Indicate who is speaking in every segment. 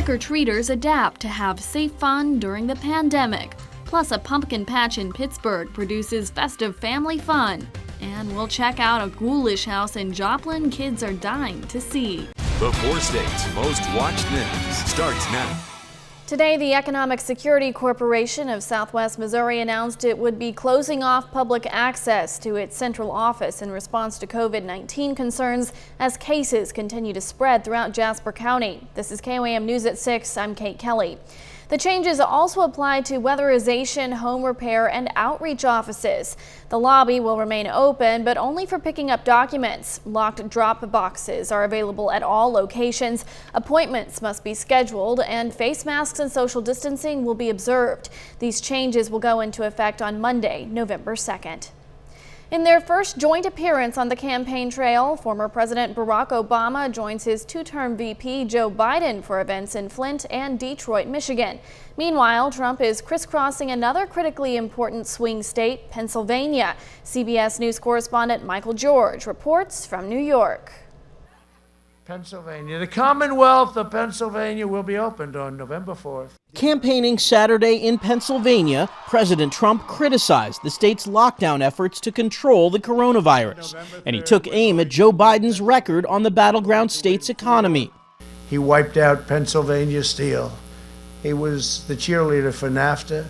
Speaker 1: Trick-or-treaters adapt to have safe fun during the pandemic. Plus, a pumpkin patch in Pittsburgh produces festive family fun. And we'll check out a ghoulish house in Joplin kids are dying to see.
Speaker 2: The 4 states' most watched news starts now.
Speaker 1: Today, the Economic Security Corporation of Southwest Missouri announced it would be closing off public access to its central office in response to COVID-19 concerns as cases continue to spread throughout Jasper County. This is KOAM News at 6. I'm Kate Kelly. The changes also apply to weatherization, home repair, and outreach offices. The lobby will remain open, but only for picking up documents. Locked drop boxes are available at all locations. Appointments must be scheduled, and face masks and social distancing will be observed. These changes will go into effect on Monday, November 2nd. In their first joint appearance on the campaign trail, former President Barack Obama joins his two-term VP Joe Biden for events in Flint and Detroit, Michigan. Meanwhile, Trump is crisscrossing another critically important swing state, Pennsylvania. CBS News correspondent Michael George reports from New York.
Speaker 3: Pennsylvania. The Commonwealth of Pennsylvania will be opened on November 4th.
Speaker 4: Campaigning Saturday in Pennsylvania, President Trump criticized the state's lockdown efforts to control the coronavirus, and he took aim at Joe Biden's record on the battleground state's economy.
Speaker 3: He wiped out Pennsylvania steel. He was the cheerleader for NAFTA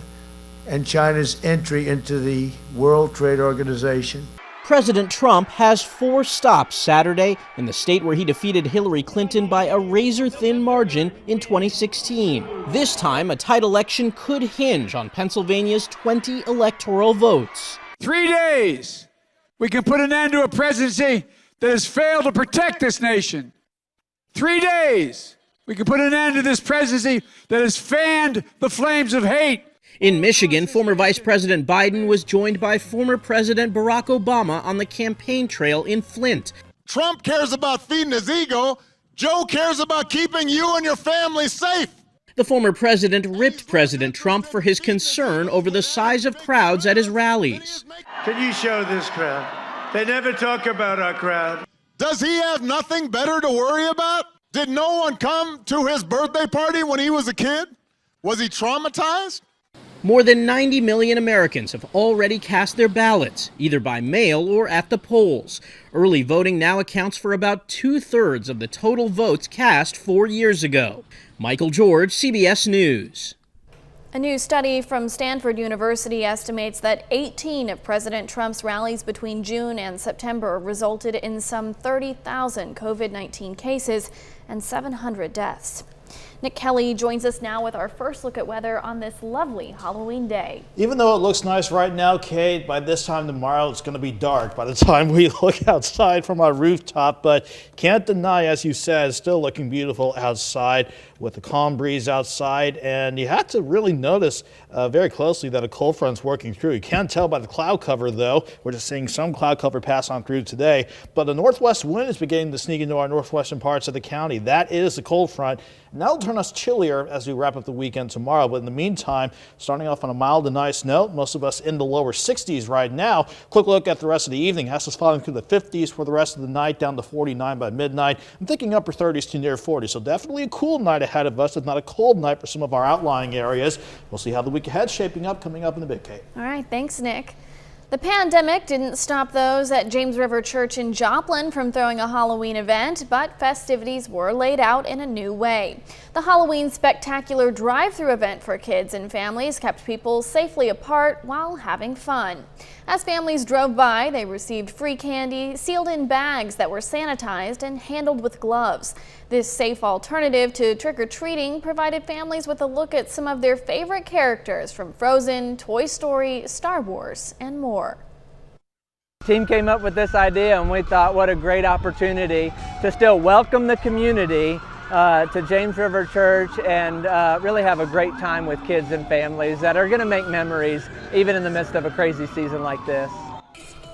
Speaker 3: and China's entry into the World Trade Organization.
Speaker 4: President Trump has 4 stops Saturday in the state where he defeated Hillary Clinton by a razor-thin margin in 2016. This time, a tight election could hinge on Pennsylvania's 20 electoral votes.
Speaker 5: 3 days, we can put an end to a presidency that has failed to protect this nation. 3 days, we can put an end to this presidency that has fanned the flames of hate.
Speaker 4: In Michigan, former Vice President Biden was joined by former President Barack Obama on the campaign trail in Flint.
Speaker 6: Trump cares about feeding his ego. Joe cares about keeping you and your family safe.
Speaker 4: The former president ripped President Trump for his concern over the size of crowds at his rallies.
Speaker 3: Can you show this crowd? They never talk about our crowd.
Speaker 6: Does he have nothing better to worry about? Did no one come to his birthday party when he was a kid? Was he traumatized?
Speaker 4: More than 90 million Americans have already cast their ballots, either by mail or at the polls. Early voting now accounts for about 2/3 of the total votes cast 4 years ago. Michael George, CBS News.
Speaker 1: A new study from Stanford University estimates that 18 of President Trump's rallies between June and September resulted in some 30,000 COVID-19 cases and 700 deaths. Nick Kelly joins us now with our first look at weather on this lovely Halloween day.
Speaker 7: Even though it looks nice right now, Kate, by this time tomorrow it's going to be dark by the time we look outside from our rooftop. But can't deny, as you said, it's still looking beautiful outside with a calm breeze outside. And you have to really notice very closely that a cold front's working through. You can't tell by the cloud cover, though. We're just seeing some cloud cover pass on through today. But the northwest wind is beginning to sneak into our northwestern parts of the county. That is the cold front. And that'll turn us chillier as we wrap up the weekend tomorrow. But in the meantime, starting off on a mild to nice note, most of us in the lower 60s right now. Quick look at the rest of the evening. Has us falling through the 50s for the rest of the night, down to 49 by midnight. I'm thinking upper 30s to near 40. So definitely a cool night ahead of us, if not a cold night for some of our outlying areas. We'll see how the week ahead's shaping up coming up in a bit, Kate.
Speaker 1: All right, thanks, Nick. The pandemic didn't stop those at James River Church in Joplin from throwing a Halloween event, but festivities were laid out in a new way. The Halloween Spectacular drive-through event for kids and families kept people safely apart while having fun. As families drove by, they received free candy sealed in bags that were sanitized and handled with gloves. This safe alternative to trick-or-treating provided families with a look at some of their favorite characters from Frozen, Toy Story, Star Wars, and more.
Speaker 8: The team came up with this idea and we thought what a great opportunity to still welcome the community to James River Church and really have a great time with kids and families that are going to make memories even in the midst of a crazy season like this.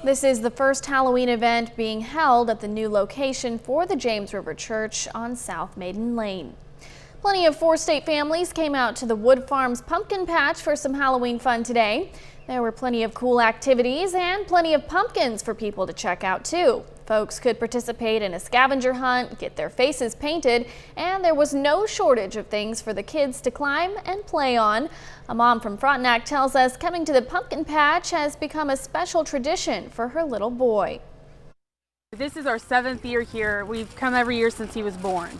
Speaker 1: This is the first Halloween event being held at the new location for the James River Church on South Maiden Lane. Plenty of four-state families came out to the Wood Farms Pumpkin Patch for some Halloween fun today. There were plenty of cool activities and plenty of pumpkins for people to check out too. Folks could participate in a scavenger hunt, get their faces painted, and there was no shortage of things for the kids to climb and play on. A mom from Frontenac tells us coming to the pumpkin patch has become a special tradition for her little boy.
Speaker 9: This is our 7th year here. We've come every year since he was born.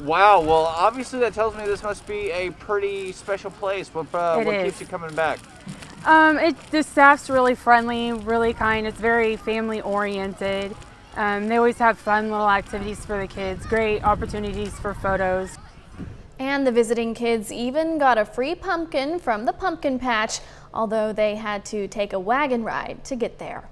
Speaker 10: Wow, well obviously that tells me this must be a pretty special place. What keeps you coming back?
Speaker 9: The staff's really friendly, really kind. It's very family oriented. They always have fun little activities for the kids, great opportunities for photos.
Speaker 1: And the visiting kids even got a free pumpkin from the pumpkin patch, although they had to take a wagon ride to get there.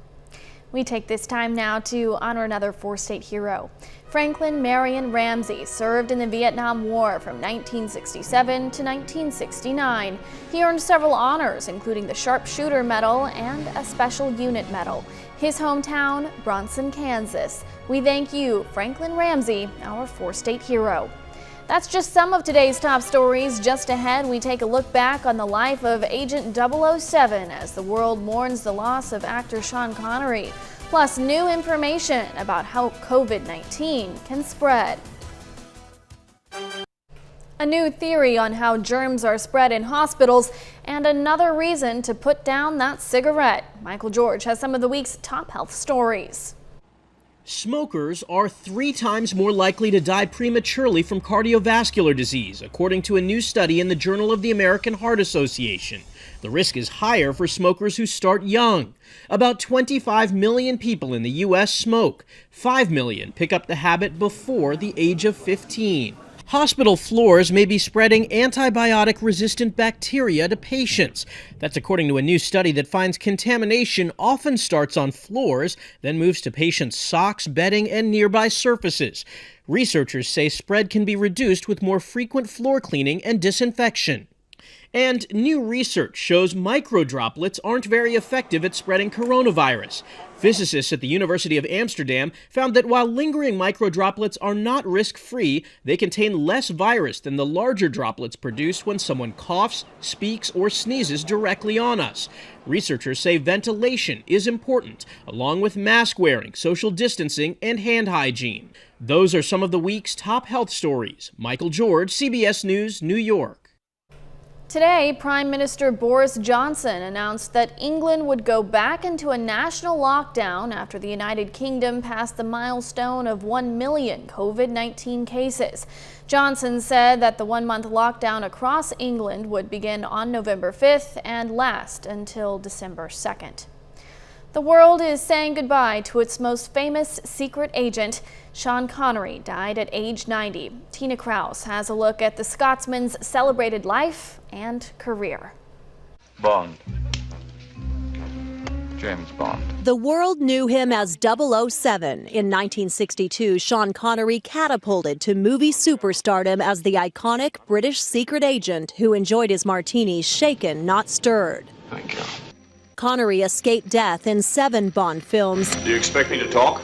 Speaker 1: We take this time now to honor another four-state hero. Franklin Marion Ramsey served in the Vietnam War from 1967 to 1969. He earned several honors, including the Sharpshooter Medal and a Special Unit Medal. His hometown, Bronson, Kansas. We thank you, Franklin Ramsey, our four-state hero. That's just some of today's top stories. Just ahead, we take a look back on the life of Agent 007 as the world mourns the loss of actor Sean Connery. Plus, new information about how COVID-19 can spread. A new theory on how germs are spread in hospitals, and another reason to put down that cigarette. Michael George has some of the week's top health stories.
Speaker 4: Smokers are 3 times more likely to die prematurely from cardiovascular disease, according to a new study in the Journal of the American Heart Association. The risk is higher for smokers who start young. About 25 million people in the U.S. smoke. 5 million pick up the habit before the age of 15. Hospital floors may be spreading antibiotic-resistant bacteria to patients. That's according to a new study that finds contamination often starts on floors, then moves to patients' socks, bedding, and nearby surfaces. Researchers say spread can be reduced with more frequent floor cleaning and disinfection. And new research shows microdroplets aren't very effective at spreading coronavirus. Physicists at the University of Amsterdam found that while lingering microdroplets are not risk-free, they contain less virus than the larger droplets produced when someone coughs, speaks, or sneezes directly on us. Researchers say ventilation is important, along with mask wearing, social distancing, and hand hygiene. Those are some of the week's top health stories. Michael George, CBS News, New York.
Speaker 1: Today, Prime Minister Boris Johnson announced that England would go back into a national lockdown after the United Kingdom passed the milestone of 1 million COVID-19 cases. Johnson said that the one-month lockdown across England would begin on November 5th and last until December 2nd. The world is saying goodbye to its most famous secret agent. Sean Connery died at age 90. Tina Krause has a look at the Scotsman's celebrated life and career.
Speaker 11: Bond. James Bond.
Speaker 12: The world knew him as 007. In 1962, Sean Connery catapulted to movie superstardom as the iconic British secret agent who enjoyed his martinis shaken, not stirred.
Speaker 11: Thank you.
Speaker 12: Connery escaped death in 7 Bond films.
Speaker 11: Do you expect me to talk?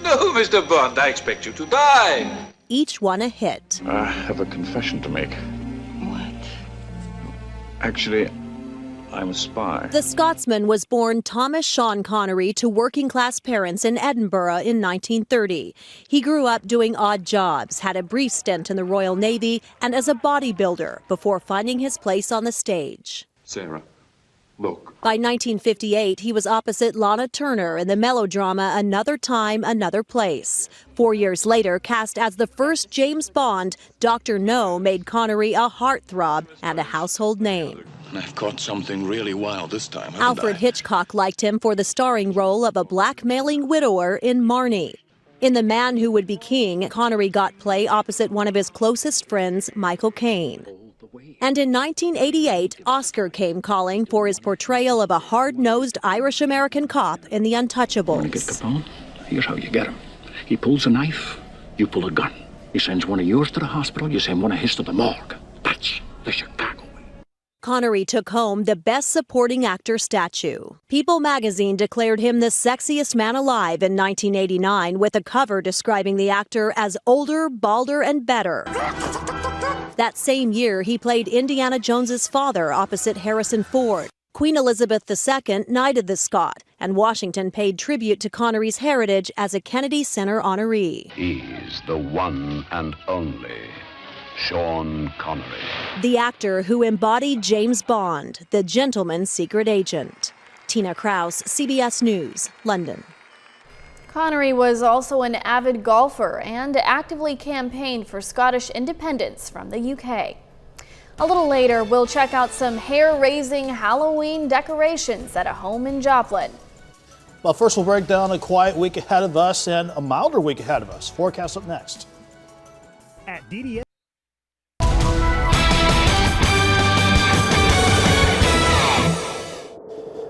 Speaker 11: No, Mr. Bond, I expect you to die.
Speaker 12: Each one a hit.
Speaker 11: I have a confession to make. What? Actually, I'm a spy.
Speaker 12: The Scotsman was born Thomas Sean Connery to working-class parents in Edinburgh in 1930. He grew up doing odd jobs, had a brief stint in the Royal Navy, and as a bodybuilder before finding his place on the stage.
Speaker 11: Sarah, look.
Speaker 12: By 1958, he was opposite Lana Turner in the melodrama Another Time, Another Place. 4 years later, cast as the first James Bond, Dr. No made Connery a heartthrob and a household name.
Speaker 11: I've caught something really wild this time,
Speaker 12: Alfred Hitchcock liked him for the starring role of a blackmailing widower in Marnie. In The Man Who Would Be King, Connery got play opposite one of his closest friends, Michael Caine. And in 1988, Oscar came calling for his portrayal of a hard-nosed Irish-American cop in The Untouchables.
Speaker 13: Want to get Capone? Here's how you get him. He pulls a knife, you pull a gun. He sends one of yours to the hospital, you send one of his to the morgue. That's the Chicago way.
Speaker 12: Connery took home the Best Supporting Actor statue. People magazine declared him the sexiest man alive in 1989 with a cover describing the actor as older, balder, and better. That same year, he played Indiana Jones's father opposite Harrison Ford. Queen Elizabeth II knighted the Scot, and Washington paid tribute to Connery's heritage as a Kennedy Center honoree.
Speaker 13: He's the one and only Sean Connery.
Speaker 12: The actor who embodied James Bond, the gentleman's secret agent. Tina Kraus, CBS News, London.
Speaker 1: Connery was also an avid golfer and actively campaigned for Scottish independence from the UK. A little later, we'll check out some hair-raising Halloween decorations at a home in Joplin.
Speaker 7: But first, we'll break down a quiet week ahead of us and a milder week ahead of us. Forecast up next.
Speaker 14: At DDS.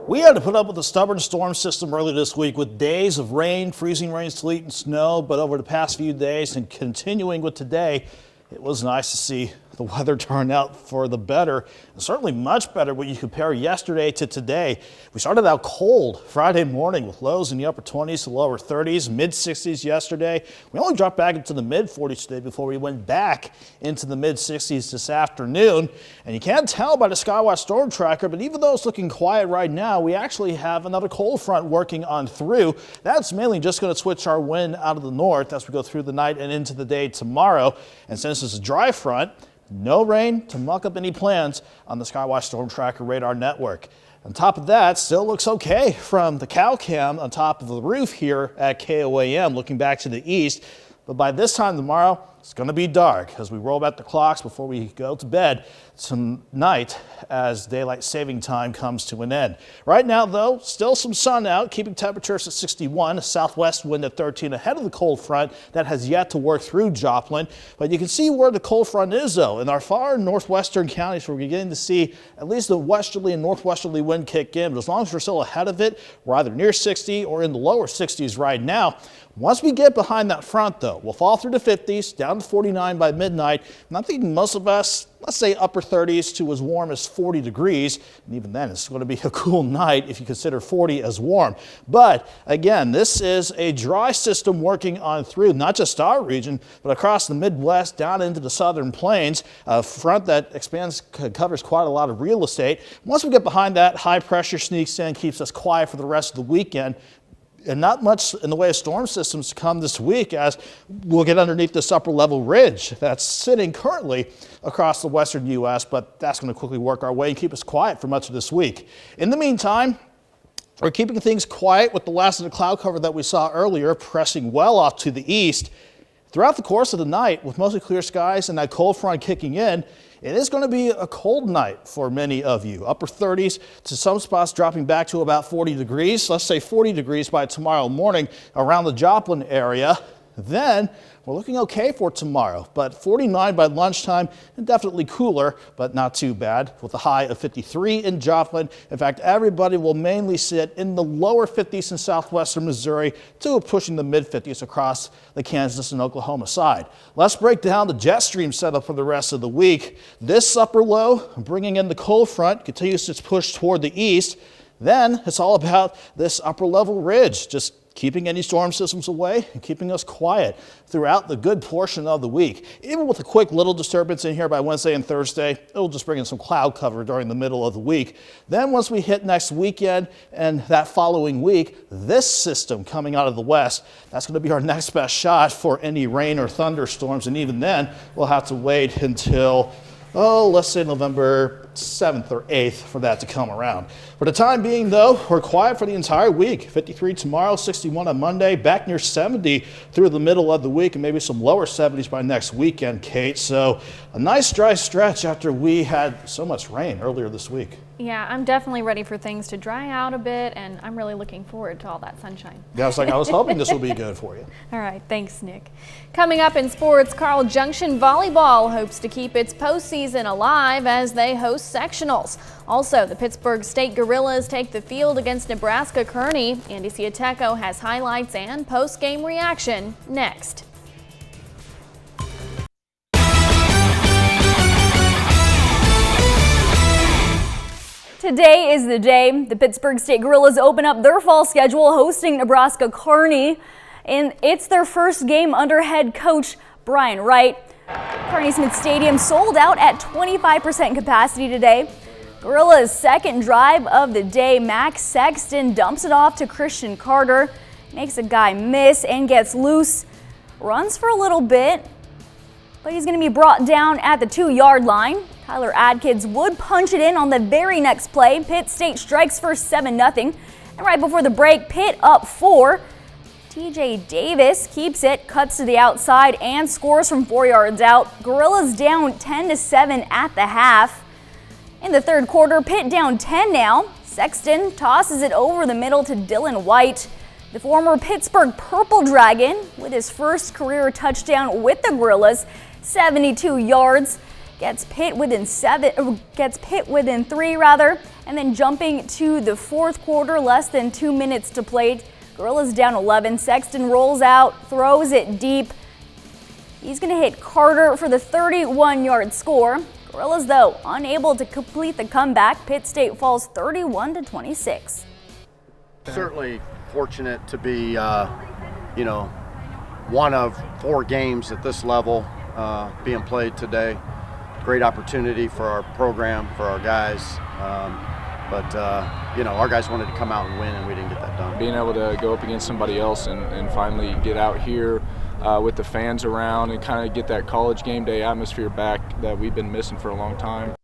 Speaker 7: We had to put up with a stubborn storm system earlier this week with days of rain, freezing rain, sleet, and snow. But over the past few days and continuing with today, it was nice to see the weather turn out for the better, and certainly much better when you compare yesterday to today. We started out cold Friday morning with lows in the upper 20s to lower 30s, mid 60s yesterday. We only dropped back into the mid 40s today before we went back into the mid 60s this afternoon. And you can't tell by the Skywatch storm tracker, but even though it's looking quiet right now, we actually have another cold front working on through. That's mainly just going to switch our wind out of the north as we go through the night and into the day tomorrow. And since it's a dry front, no rain to muck up any plans on the Skywatch Storm Tracker radar network. On top of that, still looks okay from the cow cam on top of the roof here at KOAM looking back to the east. But by this time tomorrow, it's going to be dark as we roll back the clocks before we go to bed tonight as daylight saving time comes to an end. Right now, though, still some sun out, keeping temperatures at 61, a southwest wind at 13 ahead of the cold front that has yet to work through Joplin. But you can see where the cold front is, though. In our far northwestern counties, we're beginning to see at least the westerly and northwesterly wind kick in. But as long as we're still ahead of it, we're either near 60 or in the lower 60s right now. Once we get behind that front, though, we'll fall through the 50s, down to 49 by midnight. And I think most of us, let's say upper 30s to as warm as 40 degrees. And even then, it's going to be a cool night if you consider 40 as warm. But again, this is a dry system working on through not just our region, but across the Midwest down into the southern plains. A front that covers quite a lot of real estate. Once we get behind that, high pressure sneaks in, keeps us quiet for the rest of the weekend. And not much in the way of storm systems to come this week as we'll get underneath this upper level ridge that's sitting currently across the western U.S., but that's going to quickly work our way and keep us quiet for much of this week. In the meantime, we're keeping things quiet with the last of the cloud cover that we saw earlier pressing well off to the east. Throughout the course of the night, with mostly clear skies and that cold front kicking in, it is going to be a cold night for many of you. Upper 30s to some spots dropping back to about 40 degrees. Let's say 40 degrees by tomorrow morning around the Joplin area. Then we're looking okay for tomorrow, but 49 by lunchtime and definitely cooler, but not too bad with a high of 53 in Joplin. In fact, everybody will mainly sit in the lower 50s in southwestern Missouri to pushing the mid 50s across the Kansas and Oklahoma side. Let's break down the jet stream setup for the rest of the week. This upper low bringing in the cold front continues its push toward the east. Then it's all about this upper level ridge, just keeping any storm systems away and keeping us quiet throughout the good portion of the week. Even with a quick little disturbance in here by Wednesday and Thursday, it'll just bring in some cloud cover during the middle of the week. Then once we hit next weekend and that following week, this system coming out of the west, that's going to be our next best shot for any rain or thunderstorms. And even then, we'll have to wait until let's say November 7th or 8th for that to come around. For the time being, though, we're quiet for the entire week. 53 tomorrow, 61 on Monday, back near 70 through the middle of the week, and maybe some lower 70s by next weekend, Kate. So a nice dry stretch after we had so much rain earlier this week.
Speaker 1: Yeah, I'm definitely ready for things to dry out a bit, and I'm really looking forward to all that sunshine.
Speaker 7: Yeah, I was hoping this would be good for you.
Speaker 1: All right, thanks, Nick. Coming up in sports, Carl Junction Volleyball hopes to keep its postseason alive as they host sectionals. Also, the Pittsburgh State Gorillas take the field against Nebraska Kearney. Andy Ciateco has highlights and post-game reaction next.
Speaker 15: Today is the day the Pittsburgh State Gorillas open up their fall schedule hosting Nebraska Kearney, and it's their first game under head coach Brian Wright. Kearney Smith Stadium sold out at 25% capacity today. Gorillas' second drive of the day, Max Sexton dumps it off to Christian Carter, makes a guy miss and gets loose, runs for a little bit, but he's going to be brought down at the 2-yard line. Tyler Adkins would punch it in on the very next play. Pitt State strikes for 7-0. And right before the break, Pitt up 4. TJ Davis keeps it, cuts to the outside, and scores from 4 yards out. Gorillas down 10-7 at the half. In the third quarter, Pitt down 10 now. Sexton tosses it over the middle to Dylan White. The former Pittsburgh Purple Dragon with his first career touchdown with the Gorillas, 72 yards. Gets Pitt within 3, and then jumping to the fourth quarter, less than 2 minutes to play. Gorillas down 11. Sexton rolls out, throws it deep. He's going to hit Carter for the 31-yard score. Gorillas, though, unable to complete the comeback. Pitt State falls 31-26.
Speaker 16: Certainly fortunate to be, one of 4 games at this level being played today. Great opportunity for our program, for our guys. But our guys wanted to come out and win, and we didn't get that done.
Speaker 17: Being able to go up against somebody else and finally get out here with the fans around and kind of get that college game day atmosphere back that we've been missing for a long time.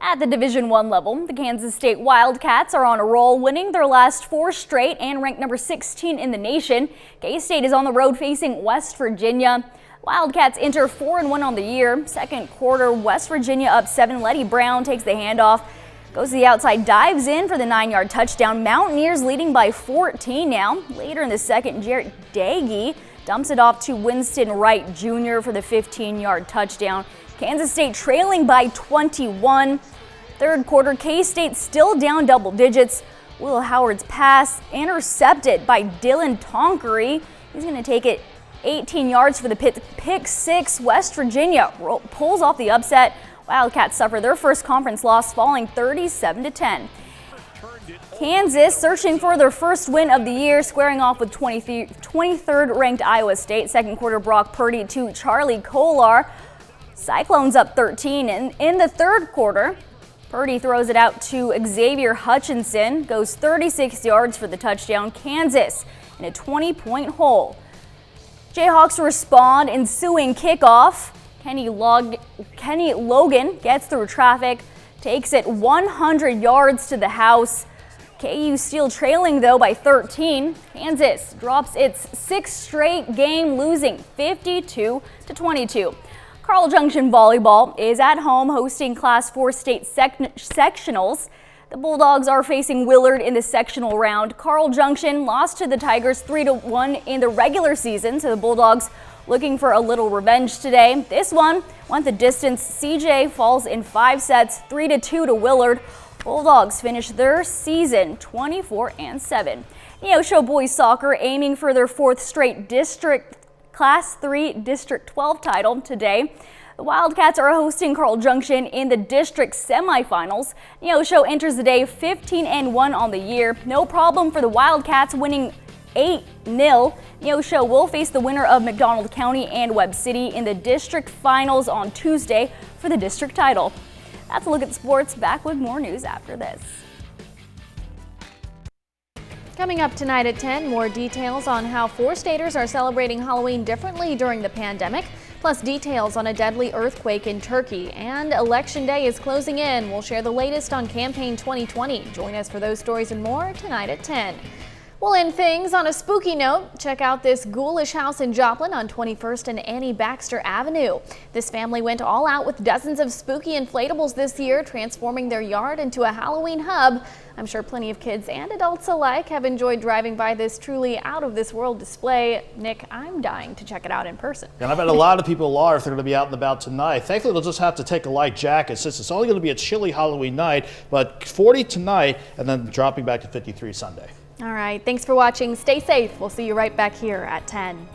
Speaker 15: At the Division I level, the Kansas State Wildcats are on a roll, winning their last 4 straight and ranked number 16 in the nation. K-State is on the road facing West Virginia. Wildcats enter 4-1 on the year. Second quarter, West Virginia up 7. Letty Brown takes the handoff, goes to the outside, dives in for the 9-yard touchdown. Mountaineers leading by 14 now. Later in the second, Jarrett Daggy dumps it off to Winston Wright Jr. for the 15-yard touchdown. Kansas State trailing by 21. Third quarter, K-State still down double digits. Will Howard's pass intercepted by Dylan Tonkery. He's going to take it 18 yards for the pick 6. West Virginia pulls off the upset. Wildcats suffer their first conference loss, falling 37-10. Kansas searching for their first win of the year, squaring off with 23rd ranked Iowa State. Second quarter, Brock Purdy to Charlie Kolar. Cyclones up 13, and in the third quarter, Purdy throws it out to Xavier Hutchinson, goes 36 yards for the touchdown. Kansas in a 20-point hole. Jayhawks respond, ensuing kickoff. Kenny Logan gets through traffic, takes it 100 yards to the house. KU still trailing, though, by 13. Kansas drops its 6th straight game, losing 52-22. Carl Junction Volleyball is at home hosting Class 4 state sectionals. The Bulldogs are facing Willard in the sectional round. Carl Junction lost to the Tigers 3-1 in the regular season, so the Bulldogs looking for a little revenge today. This one went the distance. CJ falls in 5 sets, 3-2 to Willard. Bulldogs finish their season 24-7. Neosho boys soccer aiming for their 4th straight Class 3 District 12 title today. The Wildcats are hosting Carl Junction in the district semifinals. Neosho enters the day 15-1 on the year. No problem for the Wildcats, winning 8-0. Neosho will face the winner of McDonald County and Webb City in the district finals on Tuesday for the district title. That's a look at sports. Back with more news after this.
Speaker 1: Coming up tonight at 10, more details on how 4 staters are celebrating Halloween differently during the pandemic, plus details on a deadly earthquake in Turkey. And Election Day is closing in. We'll share the latest on Campaign 2020. Join us for those stories and more tonight at 10. We'll end things on a spooky note. Check out this ghoulish house in Joplin on 21st and Annie Baxter Avenue. This family went all out with dozens of spooky inflatables this year, transforming their yard into a Halloween hub. I'm sure plenty of kids and adults alike have enjoyed driving by this truly out-of-this-world display. Nick, I'm dying to check it out in person.
Speaker 7: And I bet a lot of people are if they're going to be out and about tonight. Thankfully, they'll just have to take a light jacket since it's only going to be a chilly Halloween night, but 40 tonight and then dropping back to 53 Sunday.
Speaker 1: All right, thanks for watching. Stay safe. We'll see you right back here at 10.